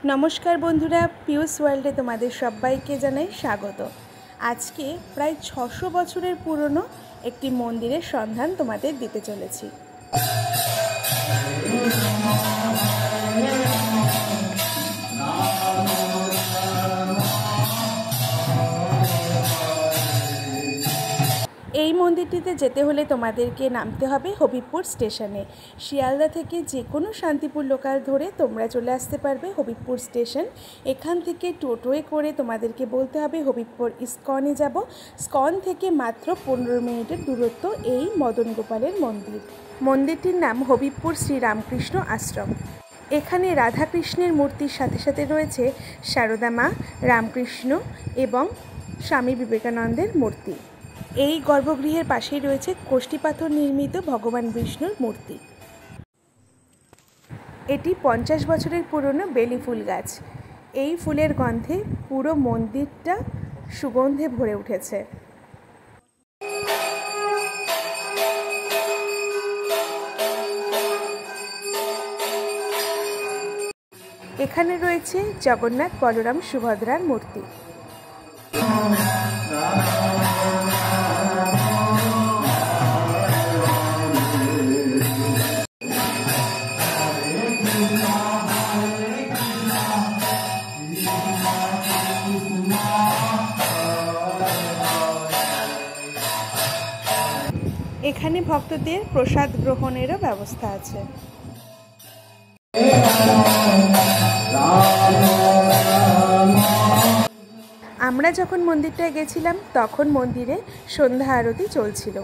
नमस्कार बंधुरा पियूष वर्ल्डे तुम्हारे सबाइके जानाई स्वागत। आज के प्राय 600 बछरेर पुरानो एकटी मंदिरेर सन्धान तुम्हादेर दिते चलेछि। এই মন্দিরটিতে যেতে হলে তোমাদেরকে নামতে হবে হবিবপুর স্টেশনে। শিয়ালদা থেকে যে কোনো শান্তিপুর লোকাল ধরে তোমরা চলে আসতে পারবে হবিবপুর স্টেশন। এখান থেকে টোটোয় করে তোমাদেরকে বলতে হবে হবিবপুর ইস্কনে যাব। ইস্কন থেকে মাত্র 15 মিনিটের দূরত্ব এই মদন গোপালের মন্দির। মন্দিরটির নাম হবিবপুর শ্রীরামকৃষ্ণ আশ্রম। এখানে রাধাকৃষ্ণের মূর্তির সাথে সাথে রয়েছে সারদা মা, রামকৃষ্ণ এবং স্বামী বিবেকানন্দের মূর্তি। এই গর্ভগৃহের পাশেই রয়েছে কষ্টি পাথর নির্মিত ভগবান বিষ্ণুর মূর্তি। এটি 50 বছরের পুরনো বেলি ফুল গাছ। এই ফুলের গন্ধে পুরো মন্দিরটা সুগন্ধে ভরে উঠেছে। এখানে রয়েছে জগন্নাথ, বলরাম, সুভদ্রার মূর্তি। এখানে ভক্তদের প্রসাদ গ্রহণেরও ব্যবস্থা আছে। আমরা যখন মন্দিরটায় গেছিলাম তখন মন্দিরে সন্ধ্যা আরতি চলছিল।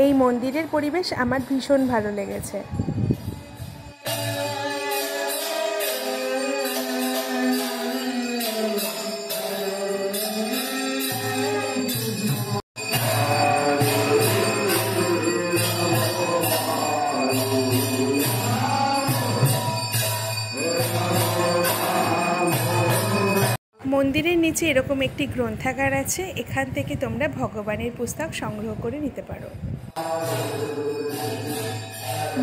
এই মন্দিরের পরিবেশ আমার ভীষণ ভালো লেগেছে। মন্দিরের নিচে এরকম একটি গ্রন্থাগার আছে। এখান থেকে তোমরা ভগবানের পুস্তক সংগ্রহ করে নিতে পারো।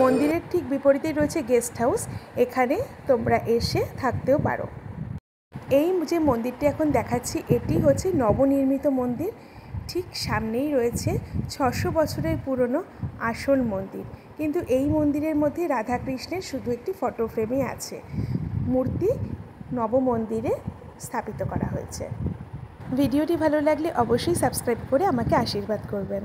মন্দিরের ঠিক বিপরীতে রয়েছে গেস্ট হাউস। এখানে তোমরা এসে থাকতেও পারো। এই যে মন্দিরটি এখন দেখাচ্ছি এটি হচ্ছে নবনির্মিত মন্দির। ঠিক সামনেই রয়েছে 600 বছরের পুরনো আসল মন্দির। কিন্তু এই মন্দিরের মধ্যে রাধাকৃষ্ণের শুধু একটি ফটো ফ্রেমই আছে। মূর্তি নবমন্দিরে স্থাপিত করা হয়েছে। ভিডিওটি ভালো লাগলে অবশ্যই সাবস্ক্রাইব করে আমাকে আশীর্বাদ করবেন।